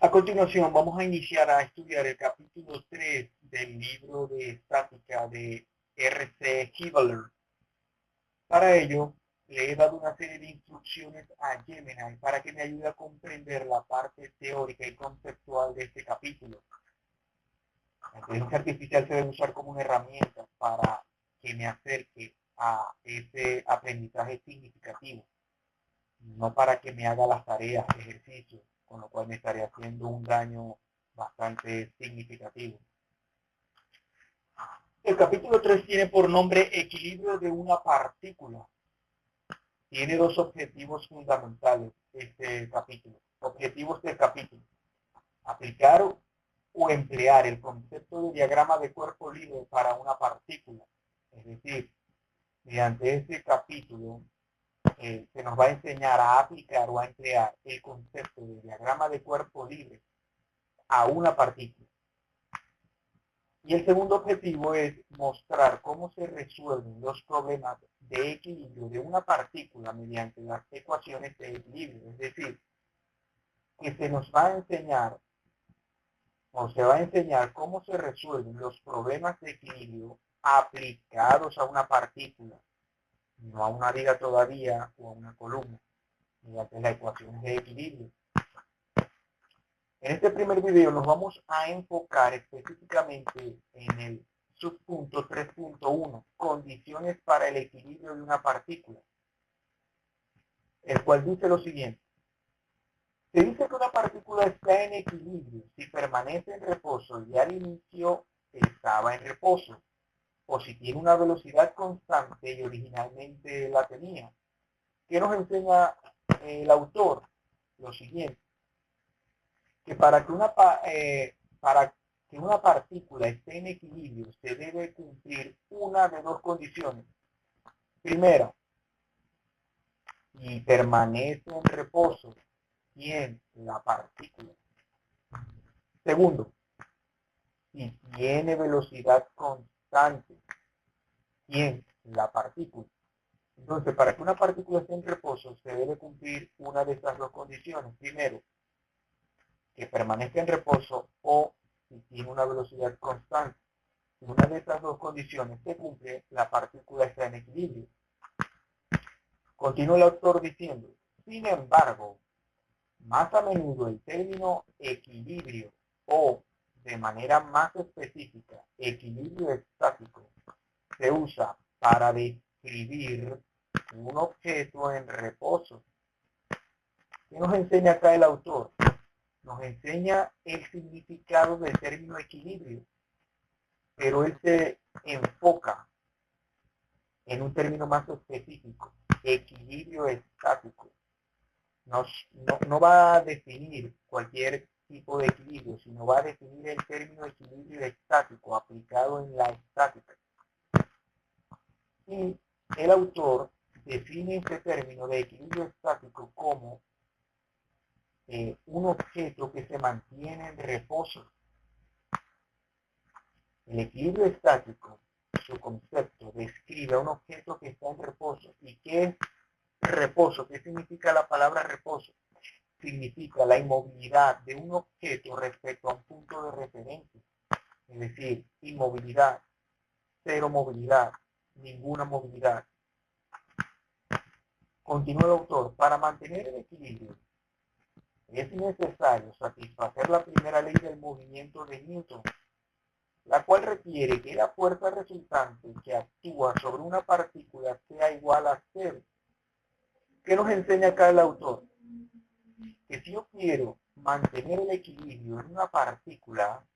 A continuación, vamos a iniciar a estudiar el capítulo 3 del libro de estática de R.C. Hibbeler. Para ello, le he dado una serie de instrucciones a Gemini para que me ayude a comprender la parte teórica y conceptual de este capítulo. La inteligencia artificial se debe usar como una herramienta para que me acerque a ese aprendizaje significativo, no para que me haga las tareas, ejercicios, con lo cual me estaré haciendo un daño bastante significativo. El capítulo 3 tiene por nombre Equilibrio de una partícula. Tiene dos objetivos fundamentales este capítulo. Objetivos del capítulo: aplicar o emplear el concepto de diagrama de cuerpo libre para una partícula. Es decir, mediante este capítulo se nos va a enseñar a aplicar o a emplear el concepto de diagrama de cuerpo libre a una partícula. Y el segundo objetivo es mostrar cómo se resuelven los problemas de equilibrio de una partícula mediante las ecuaciones de equilibrio. Es decir, que se nos va a enseñar o se va a enseñar cómo se resuelven los problemas de equilibrio aplicados a una partícula, no a una viga todavía o a una columna, mediante las ecuaciones de equilibrio. En este primer video nos vamos a enfocar específicamente en el subpunto 3.1, condiciones para el equilibrio de una partícula, el cual dice lo siguiente. Se dice que una partícula está en equilibrio si permanece en reposo y al inicio estaba en reposo, o si tiene una velocidad constante y originalmente la tenía. ¿Qué nos enseña el autor? Lo siguiente, que para que una partícula esté en equilibrio se debe cumplir una de dos condiciones. Primera, y permanece en reposo en la partícula. Segundo, si tiene velocidad constante en la partícula. Entonces, para que una partícula esté en reposo se debe cumplir una de estas dos condiciones. Primero, que permanezca en reposo o si tiene una velocidad constante. Si una de estas dos condiciones se cumple, la partícula está en equilibrio. Continúa el autor diciendo, sin embargo, más a menudo el término equilibrio o, de manera más específica, equilibrio estático, se usa para describir un objeto en reposo. ¿Qué nos enseña acá el autor? Nos enseña el significado del término equilibrio, pero él se enfoca en un término más específico, equilibrio estático. No va a definir cualquier tipo de equilibrio, sino va a definir el término equilibrio estático aplicado en la estática. Y el autor define este término de equilibrio estático como un objeto que se mantiene en reposo. El equilibrio estático, su concepto, describe a un objeto que está en reposo. ¿Y qué es reposo? ¿Qué significa la palabra reposo? Significa la inmovilidad de un objeto respecto a un punto de referencia. Es decir, inmovilidad, cero movilidad, ninguna movilidad. Continúa el autor, para mantener el equilibrio es necesario satisfacer la primera ley del movimiento de Newton, la cual requiere que la fuerza resultante que actúa sobre una partícula sea igual a cero. ¿Qué nos enseña acá el autor? Que si yo quiero mantener el equilibrio en una partícula,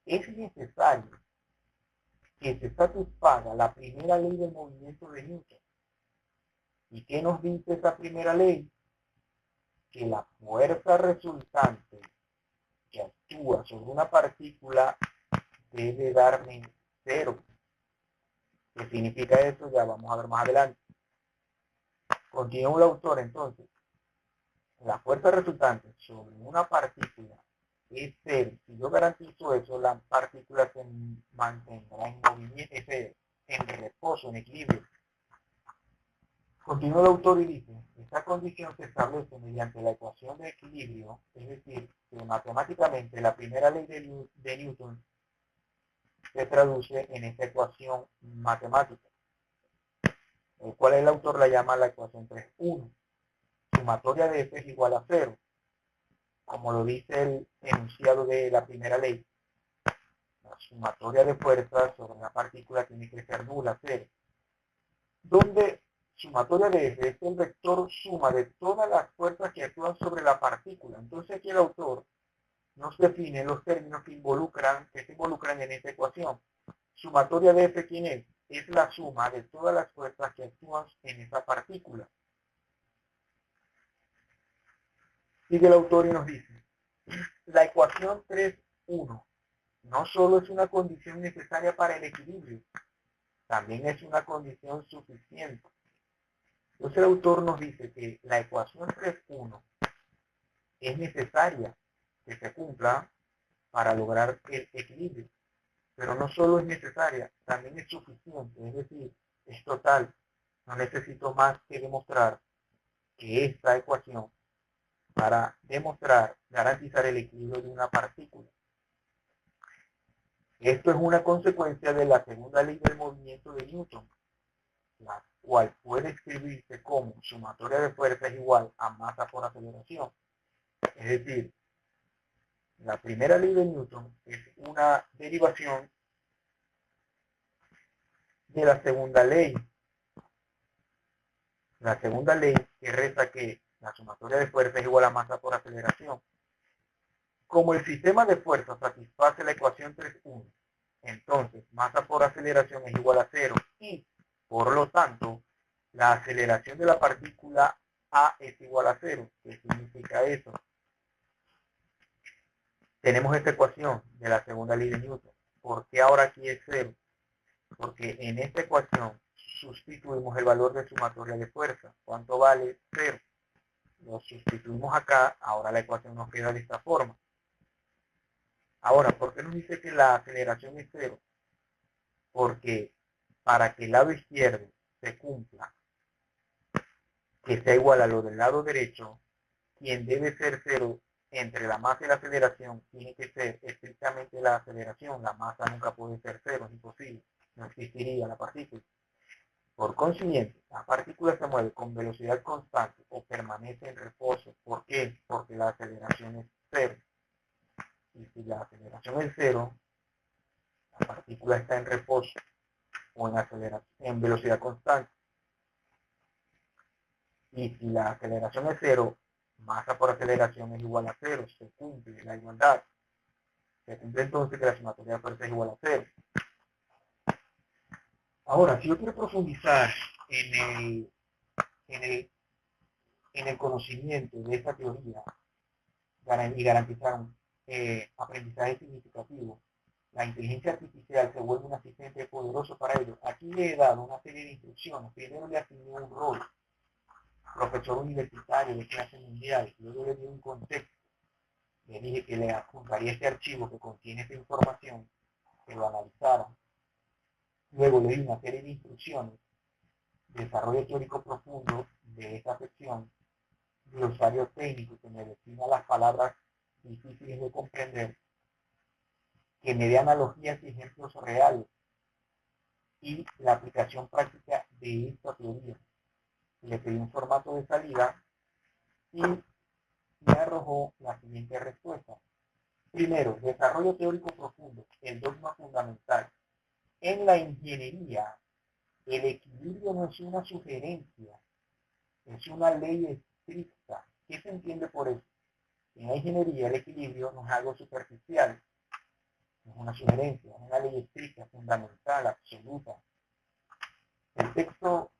es necesario que se satisfaga la primera ley del movimiento de Newton. ¿Y qué nos dice esa primera ley? Que la fuerza resultante que actúa sobre una partícula debe darme cero. ¿Qué significa eso? Ya vamos a ver más adelante. Continúa el autor entonces. La fuerza resultante sobre una partícula es cero. Si yo garantizo eso, la partícula se mantendrá en movimiento, en reposo, en equilibrio. Continúa el autor y dice, esta condición se establece mediante la ecuación de equilibrio, es decir, que matemáticamente la primera ley de Newton se traduce en esta ecuación matemática, el cual el autor la llama la ecuación 3.1. Sumatoria de F es igual a 0, como lo dice el enunciado de la primera ley. La sumatoria de fuerzas sobre la partícula tiene que ser nula, 0. Donde sumatoria de F es el vector suma de todas las fuerzas que actúan sobre la partícula. Entonces aquí el autor nos define los términos que se involucran en esta ecuación. Sumatoria de F, ¿quién es? Es la suma de todas las fuerzas que actúan en esa partícula. Sigue el autor y nos dice, la ecuación 3.1 no solo es una condición necesaria para el equilibrio, también es una condición suficiente. Entonces el autor nos dice que la ecuación 3.1 es necesaria que se cumpla para lograr el equilibrio, pero no solo es necesaria, también es suficiente, es decir, es total. No necesito más que demostrar que esta ecuación para garantizar el equilibrio de una partícula. Esto es una consecuencia de la segunda ley del movimiento de Newton, la cual puede escribirse como sumatoria de fuerza es igual a masa por aceleración. Es decir, la primera ley de Newton es una derivación de la segunda ley. La segunda ley que reza que la sumatoria de fuerza es igual a masa por aceleración. Como el sistema de fuerza satisface la ecuación 3.1, entonces masa por aceleración es igual a 0 y, por lo tanto, la aceleración de la partícula A es igual a 0. ¿Qué significa eso? Tenemos esta ecuación de la segunda ley de Newton. ¿Por qué ahora aquí es 0? Porque en esta ecuación sustituimos el valor de sumatoria de fuerza. ¿Cuánto vale 0? Lo sustituimos acá, ahora la ecuación nos queda de esta forma. Ahora, ¿por qué nos dice que la aceleración es 0? Porque para que el lado izquierdo se cumpla, que sea igual a lo del lado derecho, quien debe ser 0 entre la masa y la aceleración tiene que ser estrictamente la aceleración. La masa nunca puede ser 0, es imposible. No existiría la partícula. Por consiguiente, la partícula se mueve con velocidad constante o permanece en reposo. ¿Por qué? Porque la aceleración es 0. Y si la aceleración es 0, la partícula está en reposo o en velocidad constante. Y si la aceleración es 0, masa por aceleración es igual a 0. Se cumple la igualdad. Se cumple entonces que la sumatoria de fuerza es igual a 0. Ahora, si yo quiero profundizar en el conocimiento de esta teoría y garantizar un aprendizaje significativo, la inteligencia artificial se vuelve un asistente poderoso para ello. Aquí le he dado una serie de instrucciones. Primero le asigné un rol, profesor universitario de clase mundial. Luego le di un contexto. Le dije que le adjuntaría este archivo que contiene esta información, que lo analizara. Luego le di una serie de instrucciones, desarrollo teórico profundo de esta sección, glosario técnico que me defina las palabras difíciles de comprender, que me dé analogías y ejemplos reales, y la aplicación práctica de esta teoría. Le pedí un formato de salida y me arrojó la siguiente respuesta. Primero, desarrollo teórico profundo, el dogma fundamental. En la ingeniería, el equilibrio no es una sugerencia, es una ley estricta. ¿Qué se entiende por eso? En la ingeniería, el equilibrio no es algo superficial, no es una sugerencia, es una ley estricta, fundamental, absoluta. El texto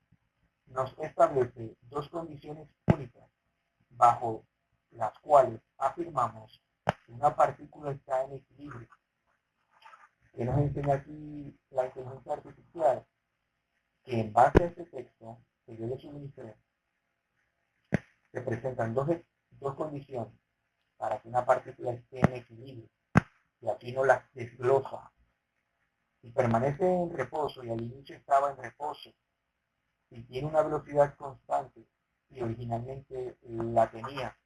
nos establece dos condiciones únicas bajo las cuales afirmamos que una partícula está en equilibrio. Que nos enseña aquí la inteligencia artificial, que en base a este texto que yo le suministré, se presentan dos condiciones para que una partícula esté en equilibrio. Y aquí no las desglosa. Si permanece en reposo y al inicio estaba en reposo, si tiene una velocidad constante y originalmente la tenía,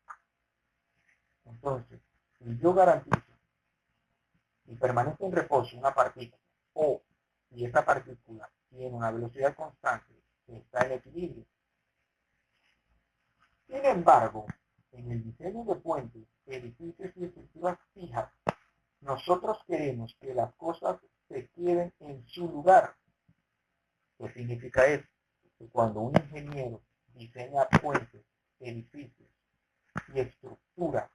entonces, si yo garantizo y permanece en reposo una partícula, o si esa partícula tiene una velocidad constante que está en equilibrio. Sin embargo, en el diseño de puentes, edificios y estructuras fijas, nosotros queremos que las cosas se queden en su lugar. ¿Qué significa eso? Que cuando un ingeniero diseña puentes, edificios y estructuras,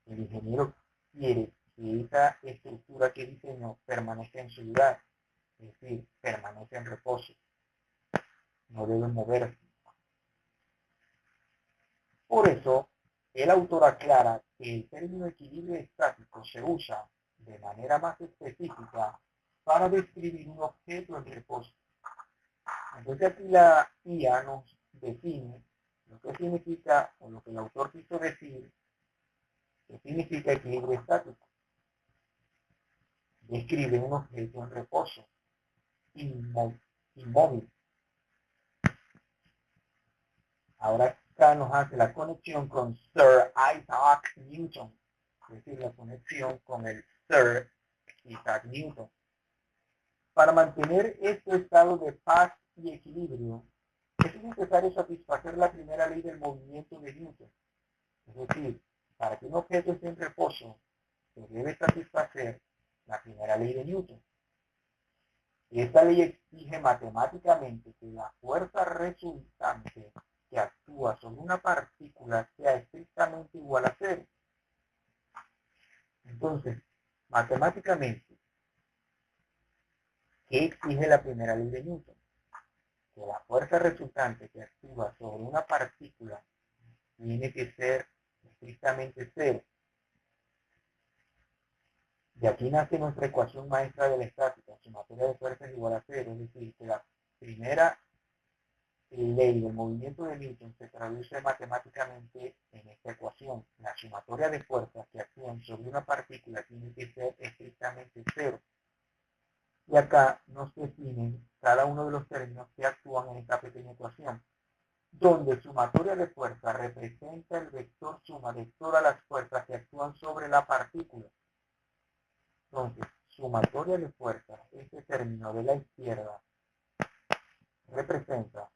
el ingeniero quiere que esa estructura que diseñó permanezca en su lugar, es decir, permanece en reposo, no debe moverse. Por eso, el autor aclara que el término equilibrio estático se usa de manera más específica para describir un objeto en reposo. Entonces aquí la IA nos define lo que significa, o lo que el autor quiso decir, que significa equilibrio estático. Describe un objeto en reposo, inmóvil. Ahora acá nos hace la conexión con Sir Isaac Newton, es decir, la conexión con el Sir Isaac Newton. Para mantener este estado de paz y equilibrio, es necesario satisfacer la primera ley del movimiento de Newton. Es decir, para que un objeto esté en reposo, se debe satisfacer la primera ley de Newton. Esta ley exige matemáticamente que la fuerza resultante que actúa sobre una partícula sea estrictamente igual a cero. Entonces, matemáticamente, ¿qué exige la primera ley de Newton? Que la fuerza resultante que actúa sobre una partícula tiene que ser estrictamente cero. De aquí nace nuestra ecuación maestra de la estática, sumatoria de fuerzas igual a cero, es decir, que la primera ley del movimiento de Newton se traduce matemáticamente en esta ecuación. La sumatoria de fuerzas que actúan sobre una partícula tiene que ser estrictamente cero. Y acá nos definen cada uno de los términos que actúan en esta pequeña ecuación, donde sumatoria de fuerza representa el vector suma de todas las fuerzas que actúan sobre la partícula. Entonces, sumatoria de fuerza, este término de la izquierda, representa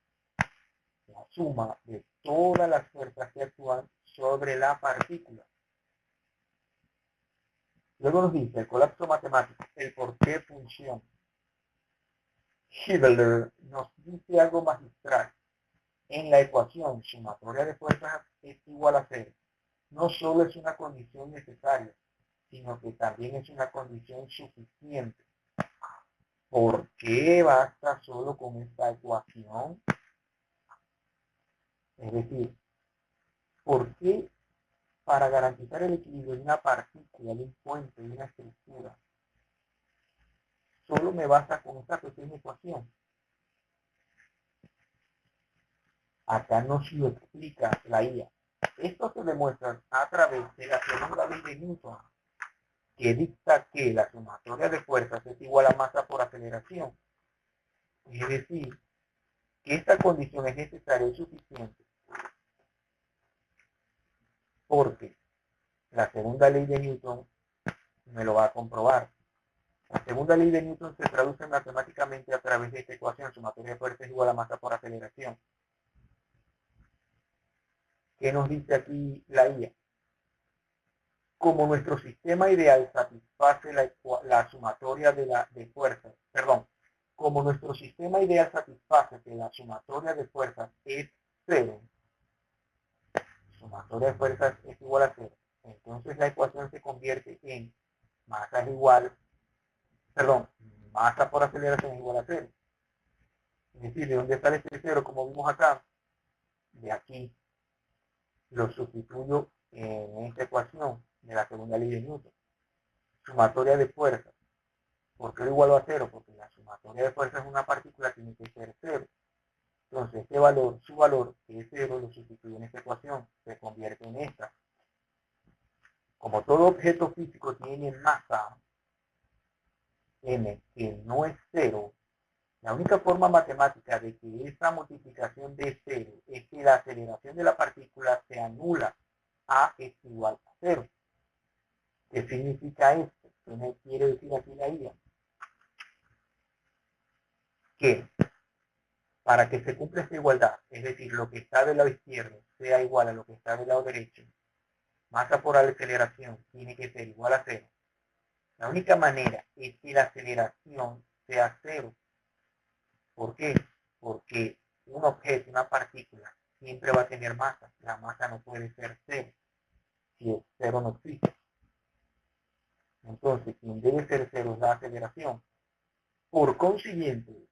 la suma de todas las fuerzas que actúan sobre la partícula. Luego nos dice el colapso matemático, el por qué funciona. Schiller nos dice algo magistral. En la ecuación sumatoria de fuerzas es igual a cero. No solo es una condición necesaria, sino que también es una condición suficiente. ¿Por qué basta solo con esta ecuación? Es decir, ¿por qué para garantizar el equilibrio de una partícula, de un puente, de una estructura, solo me basta con esta pequeña ecuación? Acá nos lo explica la IA. Esto se demuestra a través de la segunda ley de Newton, que dicta que la sumatoria de fuerzas es igual a masa por aceleración. Es decir, que esta condición es necesaria y suficiente porque la segunda ley de Newton me lo va a comprobar. La segunda ley de Newton se traduce matemáticamente a través de esta ecuación, sumatoria de fuerzas es igual a masa por aceleración. ¿Qué nos dice aquí la IA? Como nuestro sistema ideal satisface la sumatoria de fuerzas, como nuestro sistema ideal satisface que la sumatoria de fuerzas es cero, sumatoria de fuerzas es igual a cero, entonces la ecuación se convierte en masa es igual, masa por aceleración es igual a cero. Es decir, ¿de dónde sale este cero? Como vimos acá, de aquí lo sustituyo en esta ecuación de la segunda ley de Newton. Sumatoria de fuerzas. ¿Por qué lo igualo a cero? Porque la sumatoria de fuerzas de una partícula tiene que ser cero. Entonces, este valor, su valor, que es cero, lo sustituyo en esta ecuación, se convierte en esta. Como todo objeto físico tiene masa m, que no es cero, La única forma matemática de que esta multiplicación de cero es que la aceleración de la partícula se anula. A es igual a cero. ¿Qué significa esto? ¿Qué me quiere decir aquí la IA? Que para que se cumpla esta igualdad, es decir, lo que está del lado izquierdo sea igual a lo que está del lado derecho, masa por aceleración tiene que ser igual a cero. La única manera es que la aceleración sea cero. ¿Por qué? Porque un objeto, una partícula, siempre va a tener masa. La masa no puede ser cero. Si es cero no existe. Entonces, quien debe ser cero es la aceleración. Por consiguiente,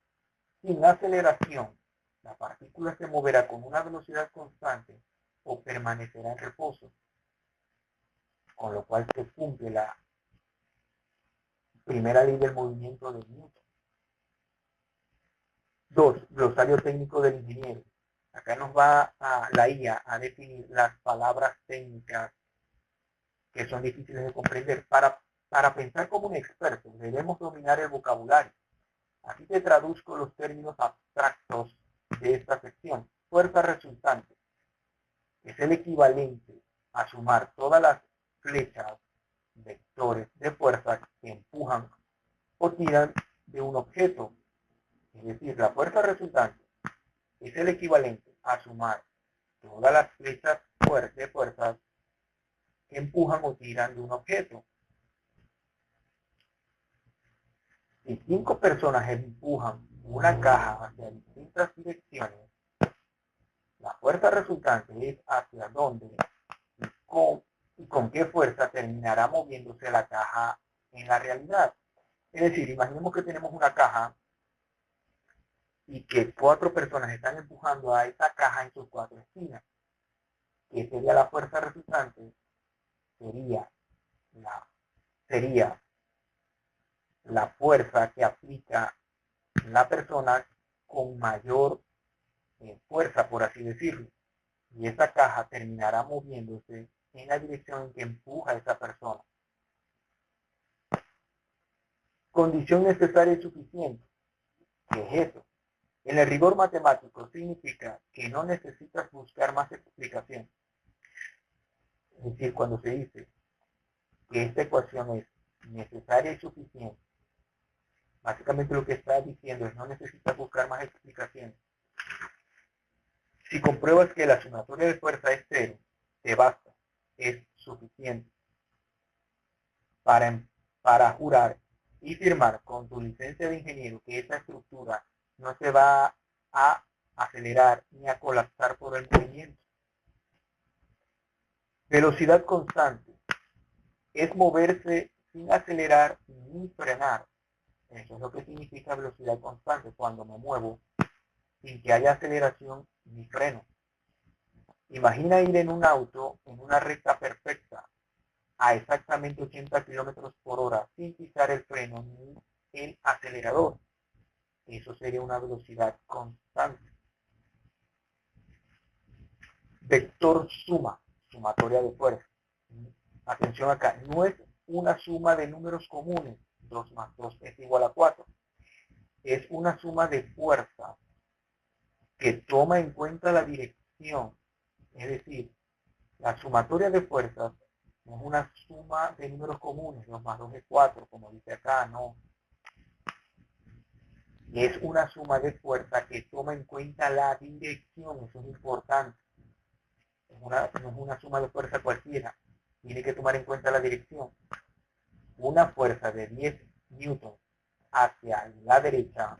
sin aceleración, la partícula se moverá con una velocidad constante o permanecerá en reposo, con lo cual se cumple la primera ley del movimiento de Newton. 2. Glosario técnico del ingeniero. Acá nos va la IA a definir las palabras técnicas que son difíciles de comprender. Para pensar como un experto, debemos dominar el vocabulario. Aquí te traduzco los términos abstractos de esta sección. Fuerza resultante es el equivalente a sumar todas las flechas, vectores de fuerza que empujan o tiran de un objeto. Es decir, la fuerza resultante es el equivalente a sumar todas las flechas de fuerzas que empujan o tiran de un objeto. Si 5 personas empujan una caja hacia distintas direcciones, la fuerza resultante es hacia dónde y con qué fuerza terminará moviéndose la caja en la realidad. Es decir, imaginemos que tenemos una caja y que 4 personas están empujando a esa caja en sus 4 esquinas. ¿Qué sería la fuerza resultante? Sería la fuerza que aplica la persona con mayor fuerza, por así decirlo. Y esa caja terminará moviéndose en la dirección en que empuja a esa persona. Condición necesaria y suficiente. ¿Qué es eso? En el rigor matemático significa que no necesitas buscar más explicación. Es decir, cuando se dice que esta ecuación es necesaria y suficiente, básicamente lo que está diciendo es no necesitas buscar más explicaciones. Si compruebas que la sumatoria de fuerza es cero, te basta, es suficiente para jurar y firmar con tu licencia de ingeniero que esa estructura no se va a acelerar ni a colapsar por el movimiento. Velocidad constante es moverse sin acelerar ni frenar. Eso es lo que significa velocidad constante, cuando me muevo sin que haya aceleración ni freno. Imagina ir en un auto en una recta perfecta a exactamente 80 kilómetros por hora sin pisar el freno ni el acelerador. Eso sería una velocidad constante. Vector suma, sumatoria de fuerza. Atención acá, no es una suma de números comunes, 2 más 2 es igual a 4. Es una suma de fuerza que toma en cuenta la dirección. Es decir, la sumatoria de fuerzas no es una suma de números comunes, 2 más 2 es 4, como dice acá, no. Es una suma de fuerza que toma en cuenta la dirección, eso es importante. No es una suma de fuerza cualquiera, tiene que tomar en cuenta la dirección. Una fuerza de 10 newtons hacia la derecha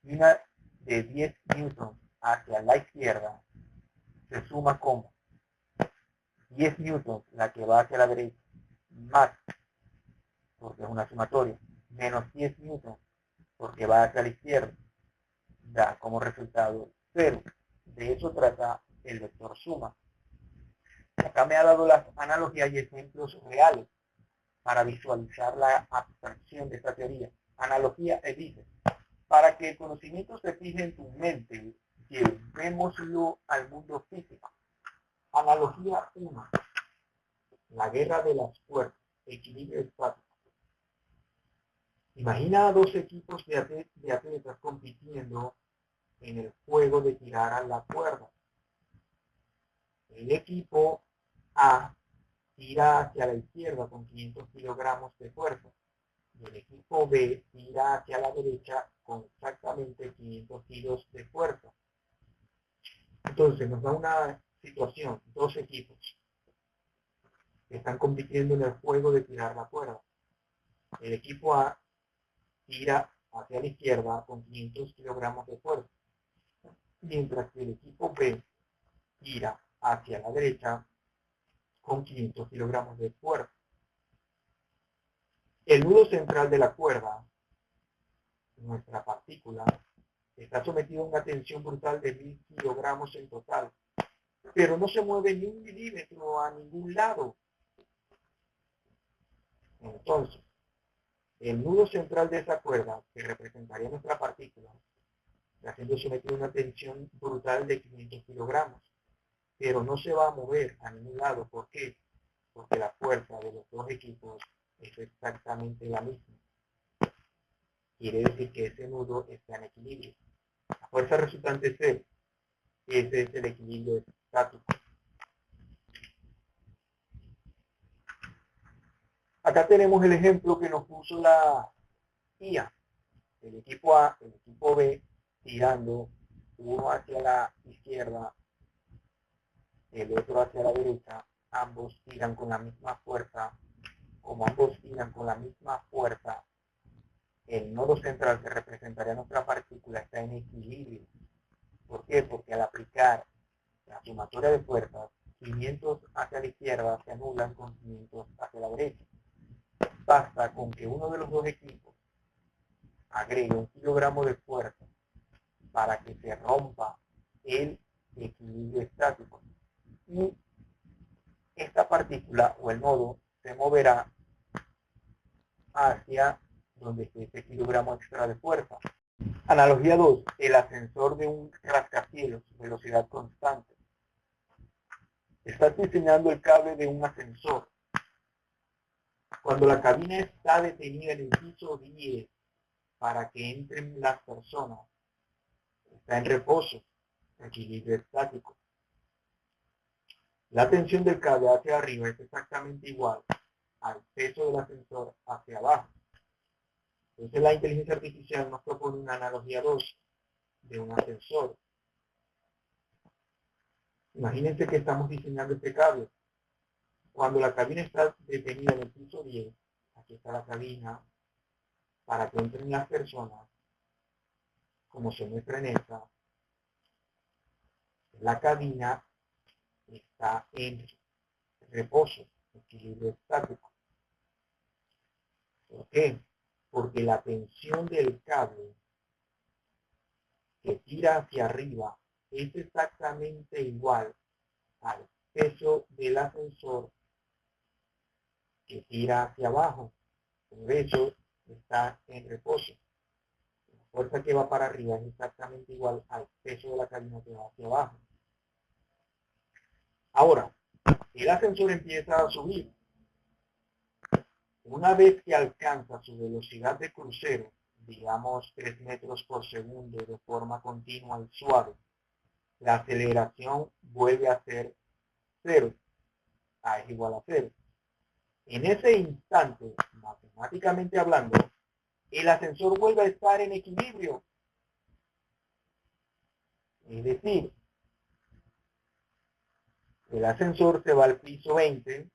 y una de 10 newtons hacia la izquierda se suma como 10 newtons la que va hacia la derecha más, porque es una sumatoria, menos 10 newtons porque va hacia la izquierda, da como resultado 0. De eso trata el vector suma. Acá me ha dado las analogías y ejemplos reales para visualizar la abstracción de esta teoría. Analogía dice, para que el conocimiento se fije en tu mente, llevémoslo al mundo físico. Analogía 1. La guerra de las fuerzas, equilibrio estático. Imagina a dos equipos de atletas compitiendo en el juego de tirar a la cuerda. El equipo A tira hacia la izquierda con 500 kilogramos de fuerza y el equipo B tira hacia la derecha con exactamente 500 kilos de fuerza. Entonces nos da una situación, dos equipos que están compitiendo en el juego de tirar la cuerda. El equipo A tira hacia la izquierda con 500 kilogramos de fuerza, mientras que el equipo B tira hacia la derecha con 500 kilogramos de fuerza. El nudo central de la cuerda, nuestra partícula, está sometido a una tensión brutal de 1000 kilogramos en total, pero no se mueve ni un milímetro a ningún lado. Entonces, el nudo central de esa cuerda, que representaría nuestra partícula, está siendo sometido a una tensión brutal de 500 kilogramos, pero no se va a mover a ningún lado. ¿Por qué? Porque la fuerza de los dos equipos es exactamente la misma. Quiere decir que ese nudo está en equilibrio. La fuerza resultante es cero. Ese es el equilibrio estático. Acá tenemos el ejemplo que nos puso la IA. El equipo A, el equipo B, tirando uno hacia la izquierda, el otro hacia la derecha. Ambos tiran con la misma fuerza. Como ambos tiran con la misma fuerza, el nodo central que representaría nuestra partícula está en equilibrio. ¿Por qué? Porque al aplicar la sumatoria de fuerzas, 500 hacia la izquierda se anulan con 500 hacia la derecha. Basta con que uno de los dos equipos agregue 1 kilogramo de fuerza para que se rompa el equilibrio estático. Y esta partícula o el nodo se moverá hacia donde esté ese kilogramo extra de fuerza. Analogía 2. El ascensor de un rascacielos, velocidad constante. Estás diseñando el cable de un ascensor. Cuando la cabina está detenida en el piso 10 para que entren las personas, está en reposo, equilibrio estático. La tensión del cable hacia arriba es exactamente igual al peso del ascensor hacia abajo. Entonces la inteligencia artificial nos propone una analogía 2 de un ascensor. Imagínense que estamos diseñando este cable. Cuando la cabina está detenida en el piso 10, aquí está la cabina, para que entren las personas, como se muestra en esta, la cabina está en reposo, equilibrio estático. ¿Por qué? Porque la tensión del cable que tira hacia arriba es exactamente igual al peso del ascensor que tira hacia abajo. Por eso está en reposo. La fuerza que va para arriba es exactamente igual al peso de la cabina que va hacia abajo. Ahora, el ascensor empieza a subir. Una vez que alcanza su velocidad de crucero, digamos 3 metros por segundo de forma continua y suave, la aceleración vuelve a ser 0. A es igual a 0. En ese instante, matemáticamente hablando, el ascensor vuelve a estar en equilibrio. Es decir, el ascensor se va al piso 20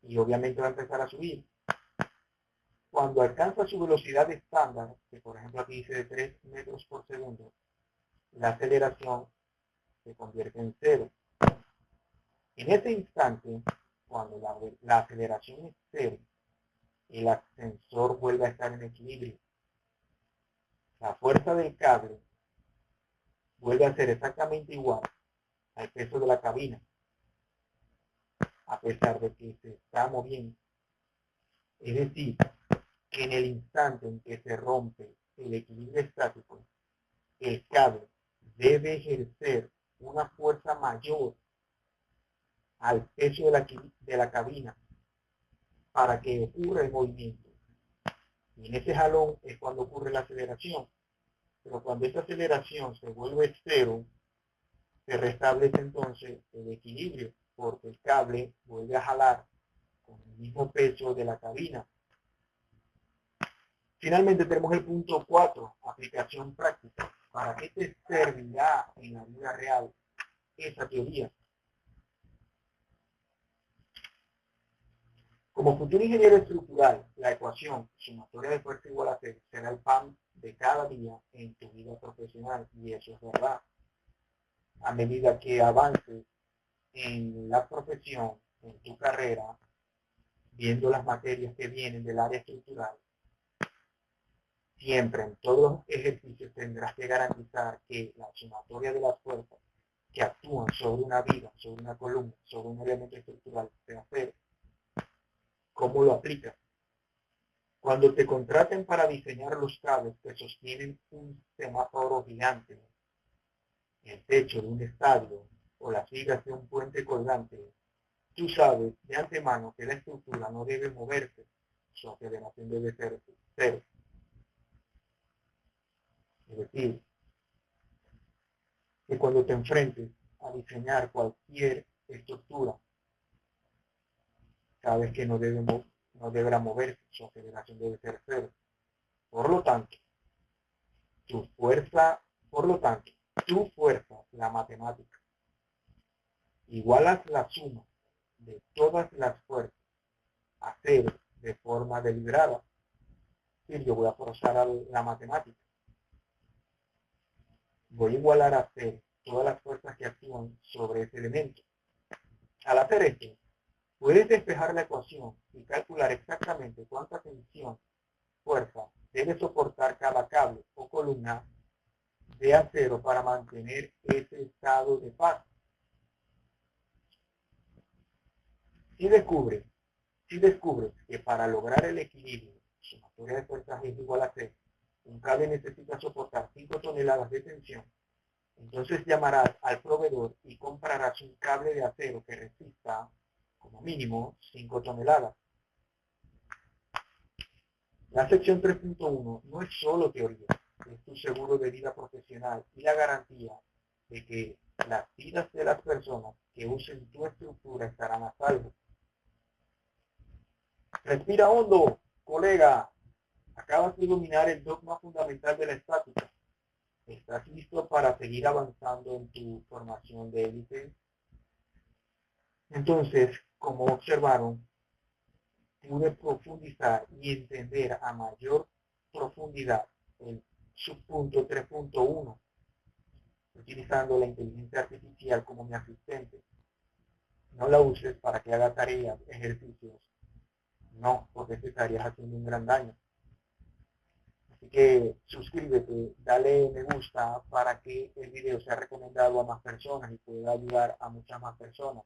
y obviamente va a empezar a subir. Cuando alcanza su velocidad estándar, que por ejemplo aquí dice de 3 metros por segundo, la aceleración se convierte en 0. En ese instante, cuando la aceleración es 0, el ascensor vuelve a estar en equilibrio. La fuerza del cable vuelve a ser exactamente igual al peso de la cabina, a pesar de que se está moviendo. Es decir, que en el instante en que se rompe el equilibrio estático, el cable debe ejercer una fuerza mayor al peso de la cabina para que ocurra el movimiento. Y en ese jalón es cuando ocurre la aceleración. Pero cuando esta aceleración se vuelve cero, se restablece entonces el equilibrio, porque el cable vuelve a jalar con el mismo peso de la cabina. Finalmente tenemos el punto 4, aplicación práctica. ¿Para qué te servirá en la vida real esa teoría? Como futuro ingeniero estructural, la ecuación sumatoria de fuerza igual a C será el pan de cada día en tu vida profesional, y eso es verdad. A medida que avances en la profesión, en tu carrera, viendo las materias que vienen del área estructural, siempre en todos los ejercicios tendrás que garantizar que la sumatoria de las fuerzas que actúan sobre una viga, sobre una columna, sobre un elemento estructural sea cero. ¿Cómo lo aplicas? Cuando te contraten para diseñar los cables que sostienen un semáforo gigante, el techo de un estadio o las vigas de un puente colgante, tú sabes de antemano que la estructura no debe moverse, su aceleración debe ser cero. Es decir, que cuando te enfrentes a diseñar cualquier estructura, sabes que no deberá moverse, su aceleración debe ser cero. Por lo tanto, tu fuerza, la matemática, igualas la suma de todas las fuerzas a cero de forma deliberada. Si yo voy a forzar la matemática, voy a igualar a cero todas las fuerzas que actúan sobre ese elemento. Al hacer esto, puedes despejar la ecuación y calcular exactamente cuánta tensión, fuerza, debe soportar cada cable o columna de acero para mantener ese estado de paz. Si descubres que para lograr el equilibrio, sumatoria de fuerzas es igual a cero, un cable necesita soportar 5 toneladas de tensión, entonces llamarás al proveedor y comprarás un cable de acero que resista como mínimo 5 toneladas. La sección 3.1 no es solo teoría, es tu seguro de vida profesional y la garantía de que las vidas de las personas que usen tu estructura estarán a salvo. Respira hondo, colega. Acabas de dominar el dogma fundamental de la estática. ¿Estás listo para seguir avanzando en tu formación de élite? Entonces, como observaron, pude profundizar y entender a mayor profundidad el subpunto 3.1, utilizando la inteligencia artificial como mi asistente. No la uses para que haga tareas, ejercicios. No, porque te estarías haciendo un gran daño. Así que suscríbete, dale me gusta para que el video sea recomendado a más personas y pueda ayudar a muchas más personas.